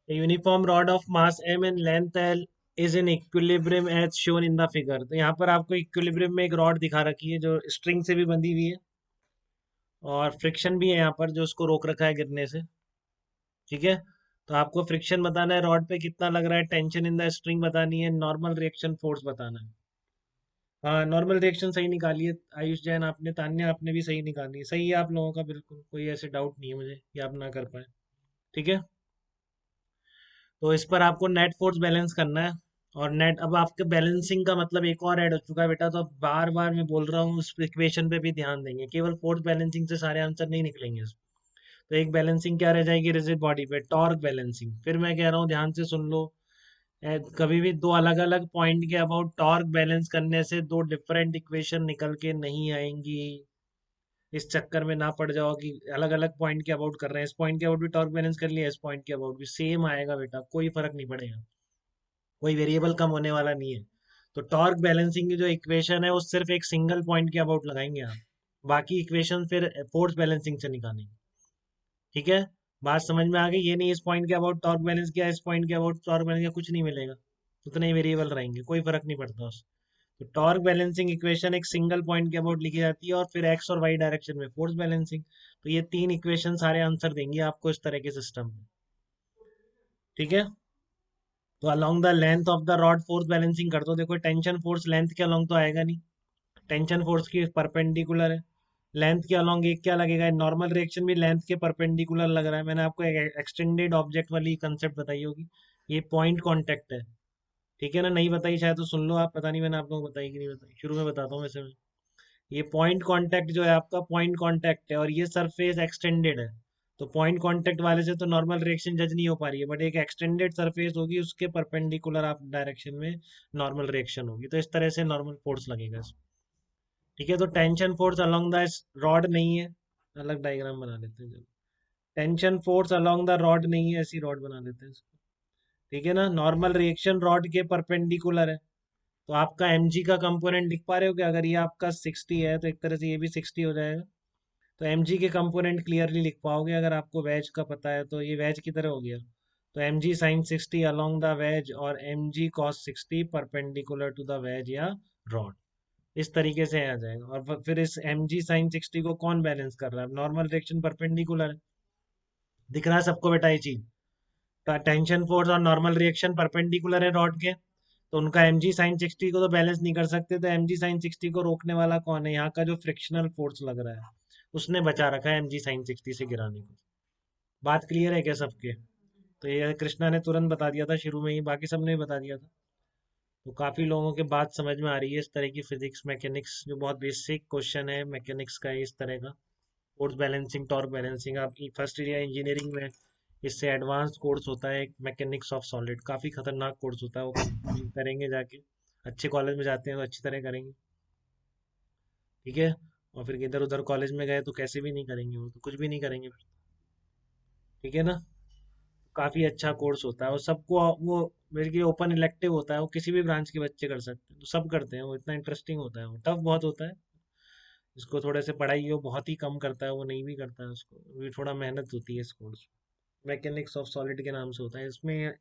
A uniform rod of mass m and length l is in equilibrium as shown in the figure। तो यहाँ पर आपको equilibrium में एक रॉड दिखा रखी है जो स्ट्रिंग से भी बंधी हुई है, और फ्रिक्शन भी है यहाँ पर जो उसको रोक रखा है गिरने से। ठीक है, तो आपको फ्रिक्शन बताना है, रॉड पे कितना लग रहा है, टेंशन इन द स्ट्रिंग बतानी है, नॉर्मल रिएक्शन फोर्स बताना है। हाँ, नॉर्मल रिएक्शन सही निकाली है आयुष जैन आपने, तान्या आपने भी सही निकाली है। सही है आप लोगों का, बिल्कुल कोई ऐसे डाउट नहीं है मुझे कि आप ना कर पाए। ठीक है, तो इस पर आपको नेट फोर्स बैलेंस करना है। और नेट, अब आपके बैलेंसिंग का मतलब एक और ऐड हो चुका है बेटा, तो अब बार बार मैं बोल रहा हूँ उस इक्वेशन पे भी ध्यान देंगे, केवल फोर्स बैलेंसिंग से सारे आंसर नहीं निकलेंगे। तो एक बैलेंसिंग क्या रह जाएगी रिजिड बॉडी पे, टॉर्क बैलेंसिंग। फिर मैं कह रहा हूँ ध्यान से सुन लो, कभी भी दो अलग अलग पॉइंट के अबाउट टॉर्क बैलेंस करने से दो डिफरेंट इक्वेशन निकल के नहीं आएंगी। इस चक्कर में ना पड़ जाओ कि अलग अलग पॉइंट के अबाउट कर रहे हैं, इस पॉइंट के अबाउट भी टॉर्क बैलेंस कर लिया, इस पॉइंट के अबाउट भी सेम आएगा बेटा, कोई फर्क नहीं पड़ेगा, कोई वेरिएबल कम होने वाला नहीं है। तो टॉर्क बैलेंसिंग की जो इक्वेशन है वो सिर्फ एक सिंगल पॉइंट के अबाउट लगाएंगे आप, बाकी इक्वेशन फिर फोर्स बैलेंसिंग से निकालेंगे। ठीक है, बात समझ में आ गई? ये नहीं इस पॉइंट के अबाउट टॉर्क बैलेंस किया, इस पॉइंट के अबाउट टॉर्क बैलेंस किया, कुछ नहीं मिलेगा, उतने ही वेरिएबल रहेंगे, कोई फर्क नहीं पड़ता उससे। तो टॉर्क बैलेंसिंग इक्वेशन एक सिंगल पॉइंट के अबाउट लिखी जाती है, और फिर एक्स और वाई डायरेक्शन में फोर्स बैलेंसिंग। तो ये तीन इक्वेशन सारे आंसर देंगी आपको इस तरह के सिस्टम में। ठीक है, तो along the length of the rod force balancing कर दो। देखो टेंशन फोर्स लेंथ के अलोंग तो आएगा नहीं, टेंशन फोर्स की परपेंडिकुलर है। लेंथ के अलोंग एक क्या लगेगा, नॉर्मल रिएक्शन भी लेंथ के परपेंडिकुलर लग रहा है। मैंने आपको एक एक्सटेंडेड ऑब्जेक्ट वाली कंसेप्ट बताई होगी, ये पॉइंट कांटेक्ट है। ठीक है ना, नहीं बताई शायद तो सुन लो आप, पता नहीं मैंने आप लोगों को बताई कि नहीं बताई, शुरू में बताता हूँ वैसे मैं। ये पॉइंट कांटेक्ट जो है आपका, पॉइंट कांटेक्ट है, और ये सरफेस एक्सटेंडेड है। तो पॉइंट कांटेक्ट वाले से तो नॉर्मल रिएक्शन जज नहीं हो पा रही है, बट एक एक्सटेंडेड सरफेस होगी, उसके परपेंडिकुलर आप डायरेक्शन में नॉर्मल रिएक्शन होगी, तो इस तरह से नॉर्मल फोर्स लगेगा इसमें। ठीक है, तो tension force along the rod नहीं है, अलग डायग्राम बना लेते हैं चलो। Tension force along the rod नहीं है, ऐसी रॉड बना लेते हैं इसको। ठीक है ना, नॉर्मल रिएक्शन रॉड के परपेंडिकुलर है। तो आपका mg का कंपोनेंट लिख पा रहे हो कि अगर ये आपका 60 है तो एक तरह से ये भी 60 हो जाएगा। तो mg के कंपोनेंट क्लियरली लिख पाओगे, अगर आपको वेज का पता है तो ये वेज की तरह हो गया। तो mg sin 60 along the wedge, और mg cos 60 perpendicular to the wedge या रॉड। इस तरीके से आ जाएगा। और फिर इस mg sin 60 को कौन बैलेंस कर रहा है, नॉर्मल रिएक्शन परपेंडिकुलर है। दिख रहा है सबको बेटा ये चीज? टेंशन फोर्स और नॉर्मल रिएक्शन परपेंडिकुलर है रॉड के, तो उनका mg sin 60 को तो बैलेंस नहीं कर सकते, तो mg sin 60 को रोकने वाला कौन है, यहाँ का जो फ्रिक्शनल फोर्स लग रहा है उसने बचा रखा है mg sin 60 से गिराने को। बात क्लियर है क्या सबके? तो ये कृष्णा ने तुरंत बता दिया था शुरू में ही, बाकी सबने भी बता दिया था। तो काफी लोगों के बात समझ में आ रही है, इस तरह की फिजिक्स मैकेनिक्स जो बहुत बेसिक क्वेश्चन है मैकेनिक्स का, इस तरह का फोर्स बैलेंसिंग टॉर्क बैलेंसिंग आपकी फर्स्ट ईयर इंजीनियरिंग में, इससे एडवांस कोर्स होता है एक मैकेनिक्स ऑफ सॉलिड, काफी खतरनाक कोर्स होता है वो, करेंगे जाके, अच्छे कॉलेज में जाते हैं तो अच्छी तरह करेंगे। ठीक है, और फिर इधर उधर कॉलेज में गए तो कैसे भी नहीं करेंगे, वो तो कुछ भी नहीं करेंगे फिर। ठीक है ना, काफी अच्छा कोर्स होता है, और सबको वो बल्कि ओपन इलेक्टिव होता है, वो किसी भी ब्रांच के बच्चे कर सकते हैं, तो सब करते हैं, वो इतना इंटरेस्टिंग होता है, वो टफ बहुत होता है। इसको थोड़े से पढ़ाई वो बहुत ही कम करता है, वो नहीं भी करता है उसको भी, थोड़ा मेहनत होती है इस कोर्स। मैकेनिक्स ऑफ सॉलिड के नाम से होता है इसमें,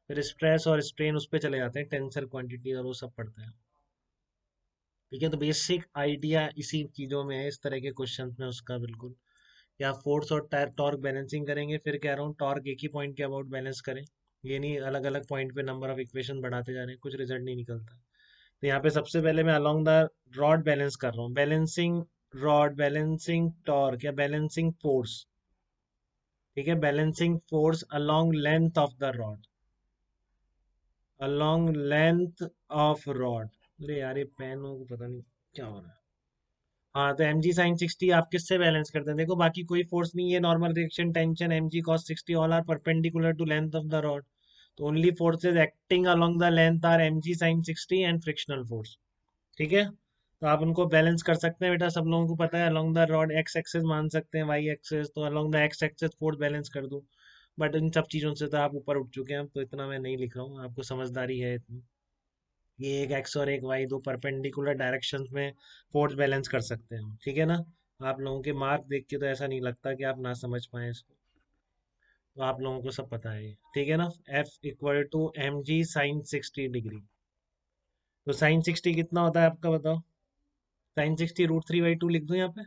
फिर स्ट्रेस और स्ट्रेन उस पर चले जाते हैं, टेंसर क्वांटिटी और वो सब पढ़ते हैं। ठीक है, तो बेसिक आइडिया इसी चीजों में है, इस तरह के क्वेश्चन में उसका बिल्कुल। या फोर्स और टॉर्क बैलेंसिंग करेंगे, फिर कह रहा हूँ टॉर्क एक ही पॉइंट के अबाउट बैलेंस करें, ये नहीं अलग अलग पॉइंट पे नंबर ऑफ इक्वेशन बढ़ाते जा रहे हैं, कुछ रिजल्ट नहीं निकलता। तो यहाँ पे सबसे पहले मैं अलोंग द रॉड बैलेंस कर रहा हूँ, बैलेंसिंग रॉड, बैलेंसिंग टॉर्क या बैलेंसिंग फोर्स। ठीक है, balancing force along length of the rod, along length of rod. अरे यार ये पेनों को पता नहीं क्या हो रहा है। हाँ, तो mg sin 60 आप किससे बैलेंस करते हैं, देखो बाकी कोई फोर्स नहीं है, normal reaction tension mg cos 60 all are perpendicular to length of the rod. तो only forces acting along the length are mg sin 60 and frictional force. ठीक है, तो आप उनको बैलेंस कर सकते हैं बेटा, सब लोगों को पता है along the rod x axis मान सकते हैं, वाई एक्सेस, तो along the x axis force balance कर दूं। बट इन सब चीज़ों से तो आप ऊपर उठ चुके हैं, अब तो इतना मैं नहीं लिख रहा हूँ, आपको समझदारी है इतनी। ये एक एक्स और एक वाई दो परपेंडिकुलर डायरेक्शंस में फोर्स बैलेंस कर सकते हैं, ठीक है ना। आप लोगों के मार्क देख के तो ऐसा नहीं लगता कि आप ना समझ पाए इसको। तो आप लोगों को सब पता है, ठीक है ना। F equal to m g sine 60 degree. तो साइन 60 कितना होता है आपका, बताओ। साइन 60 √3/2 लिख दूं यहाँ पे,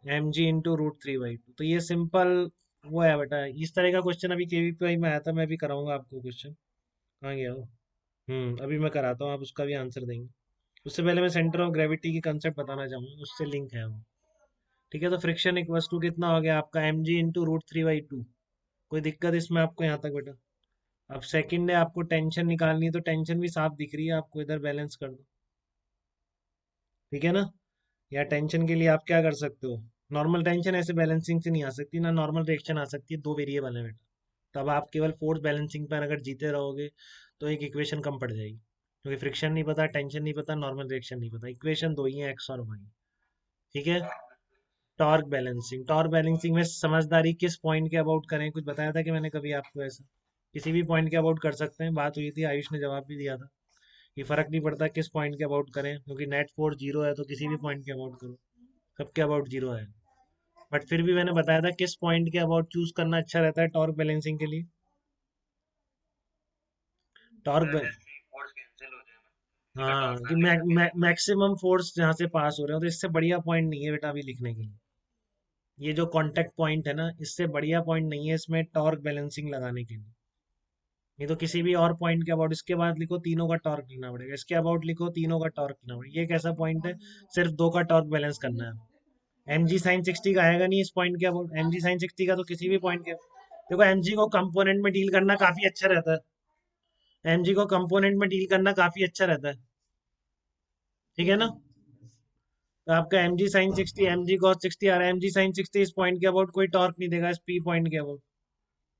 एम जी इंटू √3/2। तो ये सिंपल वो है बेटा। इस तरह का क्वेश्चन अभी केवीपीआई में आया था, मैं भी कराऊंगा आपको क्वेश्चन। कहाँ गया वो? अभी मैं कराता हूँ, आप उसका भी आंसर देंगे। उससे पहले मैं सेंटर ऑफ ग्रेविटी की कंसेप्ट बताना चाहूंगा, उससे लिंक है वो। ठीक है, तो फ्रिक्शन इक्वल्स टू कितना हो गया आपका, एम जी इंटू √3/2। कोई दिक्कत इसमें आपको यहाँ तक बेटा? अब सेकंड है, आपको टेंशन निकालनी है, तो टेंशन भी साफ दिख रही है आपको, इधर बैलेंस कर दो। ठीक है ना। या टेंशन के लिए आप क्या कर सकते हो, नॉर्मल टेंशन ऐसे बैलेंसिंग से नहीं आ सकती ना, नॉर्मल रिएक्शन आ सकती है, दो वेरिएबल है बेटा। तब आप केवल फोर्स बैलेंसिंग पर अगर जीते रहोगे तो एक इक्वेशन कम पड़ जाएगी, क्योंकि फ्रिक्शन नहीं पता, टेंशन नहीं पता, नॉर्मल रिएक्शन नहीं पता, इक्वेशन दो ही है, एक्स और वाई। ठीक है। टॉर्क बैलेंसिंग में समझदारी किस पॉइंट के अबाउट करें, कुछ बताया था कि मैंने कभी आपको ऐसा? किसी भी पॉइंट के अबाउट कर सकते हैं, बात हुई थी, आयुष ने जवाब भी दिया था। ये फर्क नहीं पड़ता किस पॉइंट के अबाउट करें, क्योंकि नेट फोर्स जीरो है, तो किसी भी पॉइंट के अबाउट करो, सबके अबाउट जीरो है। बट फिर भी मैंने बताया था किस पॉइंट के अबाउट चूज करना अच्छा रहता है टॉर्क बैलेंसिंग के लिए। टॉर्क, हाँ, कि मैक्सिमम फोर्स जहाँ से पास हो रहे हो, तो इससे बढ़िया पॉइंट नहीं है बेटा अभी लिखने के लिए। ये जो कांटेक्ट पॉइंट है ना, इससे बढ़िया पॉइंट नहीं है इसमें टॉर्क बैलेंसिंग लगाने के लिए। नहीं तो किसी भी और पॉइंट के अबाउट, इसके बाद लिखो तीनों का टॉर्क लिखना पड़ेगा, इसके अबाउट लिखो तीनों का टॉर्क लिखना पड़ेगा। ये कैसा पॉइंट है, सिर्फ दो का टॉर्क बैलेंस करना है। एम जी साइन 60 का आएगा नहीं इस पॉइंट के अबाउट, एम जी साइन 60 का तो किसी भी पॉइंट के। देखो एम जी को कंपोनेंट में डील करना काफी अच्छा रहता है, एम जी को कंपोनेंट में डील करना काफी अच्छा रहता है। ठीक है ना। तो आपका m g sine 60 m g cos 60 आ रहा है, एम जी साइन 60 इस पॉइंट के अबाउट कोई टॉर्क नहीं देगा, इस पी पॉइंट के अबाउट।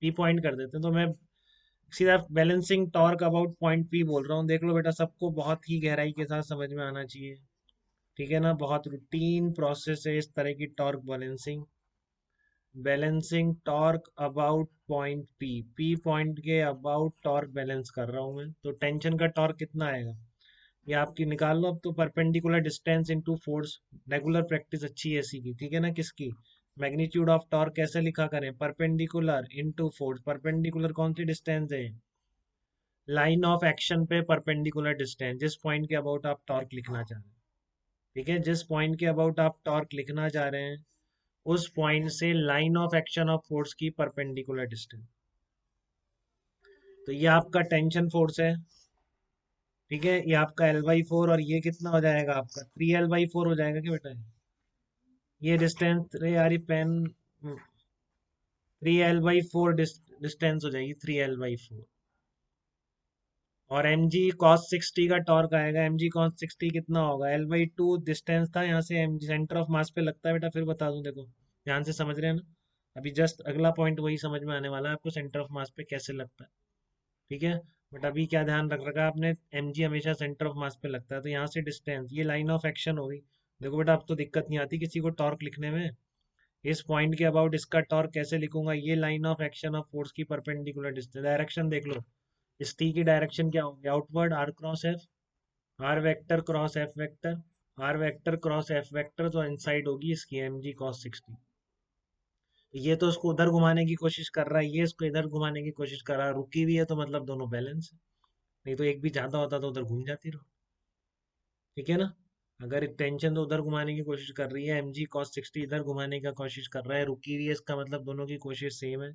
पी पॉइंट कर देते हैं, तो मैं सीधा balancing torque about point P बोल रहा हूँ। देख लो बेटा, सबको बहुत ही गहराई के साथ समझ में आना चाहिए। ठीक है ना, बहुत रूटीन प्रोसेस है इस तरह की torque balancing. Balancing torque about point P, P point के अबाउट टॉर्क बैलेंस कर रहा हूँ मैं, तो टेंशन का टॉर्क कितना आएगा, ये आपकी निकाल लो अब तो। Perpendicular distance into force, regular practice अच्छी है इसी की, ठीक है ना। किसकी? मैग्नीट्यूड ऑफ टॉर्क कैसे लिखा करें, परपेंडिकुलर इनटू फोर्स। परपेंडिकुलर कौन सी डिस्टेंस है, लाइन ऑफ एक्शन पे परपेंडिकुलर डिस्टेंस, जिस पॉइंट के अबाउट आप टॉर्क लिखना चाह रहे हैं। ठीक है, जिस पॉइंट के अबाउट आप टॉर्क लिखना चाह रहे हैं, उस पॉइंट से line of action of force की परपेंडिकुलर डिस्टेंस। तो ये आपका टेंशन फोर्स है। ठीक है, ये आपका L/4, और ये कितना हो जाएगा आपका 3L/4 हो जाएगा क्या बेटा? ये डिस्टेंस, अरे यार ये पेन, 3L/4 डिस्टेंस हो जाएगी, 3L/4। और एम जी कॉस 60 का टॉर्क आएगा, एम जी कॉस 60 कितना होगा, L/2 डिस्टेंस था यहाँ से, m g centre of mass पे लगता है बेटा, फिर बता दूं, देखो ध्यान से समझ रहे हैं ना। अभी जस्ट अगला पॉइंट वही समझ में आने वाला है आपको, सेंटर ऑफ मास पे कैसे लगता है। ठीक है। बट अभी क्या ध्यान रख रखा है आपने, एम जी हमेशा सेंटर ऑफ मास पे लगता है, तो यहाँ से डिस्टेंस, ये लाइन ऑफ एक्शन हो गई। देखो बेटा, अब तो दिक्कत नहीं आती किसी को टॉर्क लिखने में। इस पॉइंट के अबाउट इसका टॉर्क कैसे लिखूंगा, ये line of action of force की परपेंडिकुलर डिस्टेंस, डायरेक्शन देख लो। इस टी की डायरेक्शन क्या होगी, outward, r cross F, r vector cross F vector, r vector cross F vector, तो इनसाइड होगी इसकी एम जी कॉस 60। ये तो उसको उधर घुमाने की कोशिश कर रहा है, ये इसको इधर घुमाने की कोशिश कर रहा है, रुकी हुई है, तो मतलब दोनों बैलेंस है। नहीं तो एक भी ज्यादा होता तो उधर घूम जाती रहो। ठीक है ना। अगर टेंशन तो उधर घुमाने की कोशिश कर रही है, एम जी कॉस 60 इधर घुमाने का कोशिश कर रहा है, रुकी हुई है, इसका मतलब दोनों की कोशिश सेम है,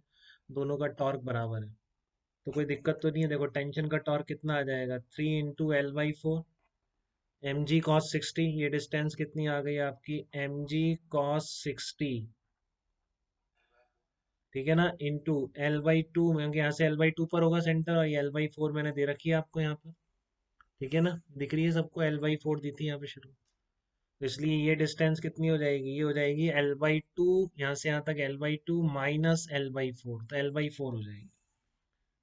दोनों का टॉर्क बराबर है। तो कोई दिक्कत तो नहीं है। देखो टेंशन का टॉर्क कितना आ जाएगा, 3 × L/4 एम जी कॉस 60, ये डिस्टेंस कितनी आ गई आपकी, एम जी कॉस 60। ठीक है ना, इंटू L/2 में, यहाँ से L/2 पर होगा सेंटर, और ये L/4 मैंने दे रखी है आपको यहाँ पर। ठीक है ना, दिख रही है सबको, L/4 दी थी यहाँ पे शुरू। तो इसलिए ये डिस्टेंस कितनी हो जाएगी, ये हो जाएगी L/2, यहाँ से यहाँ तक L/2 माइनस L/4, तो L/4 हो जाएगी।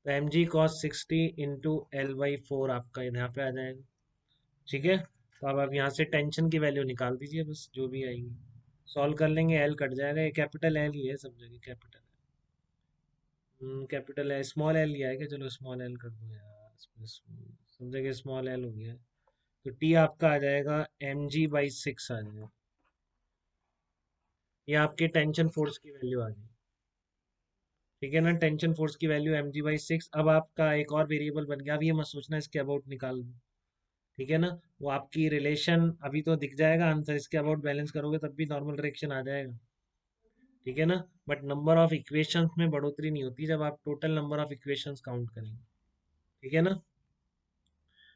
तो M g cos 60 into L/4 आपका यहाँ पे आ जाएगा। ठीक है। तो अब आप यहाँ से टेंशन की वैल्यू निकाल दीजिए, बस जो भी आएगी सॉल्व कर लेंगे, एल कट जाएगा, ये कैपिटल एल ही है सब जगह, कैपिटल कैपिटल है, स्मॉल एल लिया है क्या, चलो स्मॉल एल कर दो यार, सब जगह स्मॉल एल हो गया है। तो टी आपका आ जाएगा mg/6 आ जाएगा। ये आपके टेंशन फोर्स की वैल्यू आ गई। ठीक है ना। टेंशन फोर्स की वैल्यू mg/6। अब आपका एक और वेरिएबल बन गया, अब ये मत सोचना इसके अबाउट निकाल दो। ठीक है ना। वो आपकी रिलेशन अभी तो दिख जाएगा आंसर, इसके अबाउट बैलेंस करोगे तब भी नॉर्मल रिएक्शन आ जाएगा। ठीक है ना। बट नंबर ऑफ इक्वेशंस में बढ़ोतरी नहीं होती जब आप total number of equations count करेंगे। ठीक है ना।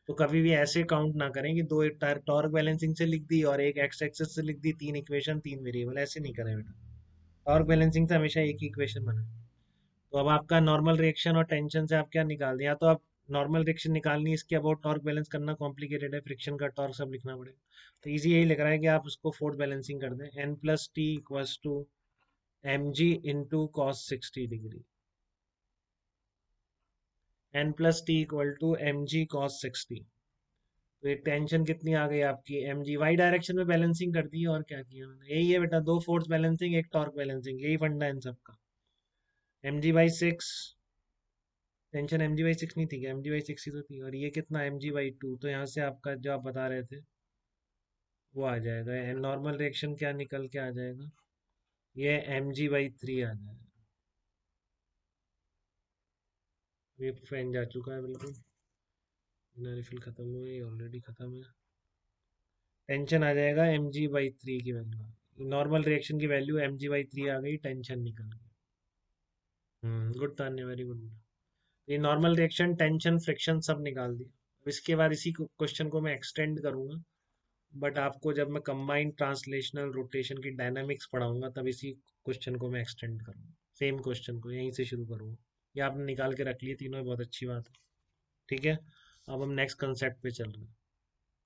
तो कभी भी ऐसे काउंट ना करें कि दो टॉर्क बैलेंसिंग से लिख दी और एक एक्स एक्सेस से लिख दी, तीन इक्वेशन तीन वेरिएबल, ऐसे नहीं करें बेटा। टॉर्क बैलेंसिंग से हमेशा एक ही इक्वेशन बना। तो अब आपका नॉर्मल रिएक्शन और टेंशन से आप क्या निकाल दें, या तो आप नॉर्मल रिएक्शन निकालनी है, इसके अबाउट टॉर्क बैलेंस करना कॉम्प्लिकेटेड है, फ्रिक्शन का टॉर्क सब लिखना पड़ेगा। तो इजी यही लग रहा है कि आप उसको फोर्थ बैलेंसिंग कर दें, n+t equals to mg × cos 60 degree. n+t equal to mg × cos 60। तो ये टेंशन कितनी आ गई आपकी, mg वाई डायरेक्शन में बैलेंसिंग कर दी है, और क्या किया मैंने, यही है बेटा, दो फोर्स बैलेंसिंग एक टॉर्क बैलेंसिंग, यही फंडा है इन सबका। mg/6, टेंशन mg/6 नहीं थी क्या, mg/6 ही तो थी, और ये कितना mg/2, तो यहाँ से आपका जो आप बता रहे थे वो आ जाएगा, नॉर्मल रिएक्शन क्या निकल के आ जाएगा, ये mg/3 आ जाएगा। ये फैन जा चुका है बिल्कुल, बिना रिफिल खत्म हुए, ऑलरेडी खत्म है। टेंशन आ जाएगा mg/3 की वैल्यू, नॉर्मल रिएक्शन की वैल्यू mg/3 आ गई, टेंशन निकल गई। Good Tanya, very good. ये नॉर्मल रिएक्शन, टेंशन, फ्रिक्शन सब निकाल दिया। अब इसके बाद इसी क्वेश्चन को मैं एक्सटेंड करूंगा, बट आपको जब मैं कंबाइंड ट्रांसलेशनल रोटेशन की डायनामिक्स पढ़ाऊंगा तब इसी क्वेश्चन को मैं एक्सटेंड करूंगा, सेम क्वेश्चन को यहीं से शुरू करूंगा। ये आपने निकाल के रख लिए तीनों, बहुत अच्छी बात है। ठीक है। अब हम नेक्स्ट कंसेप्ट पे चल रहे हैं।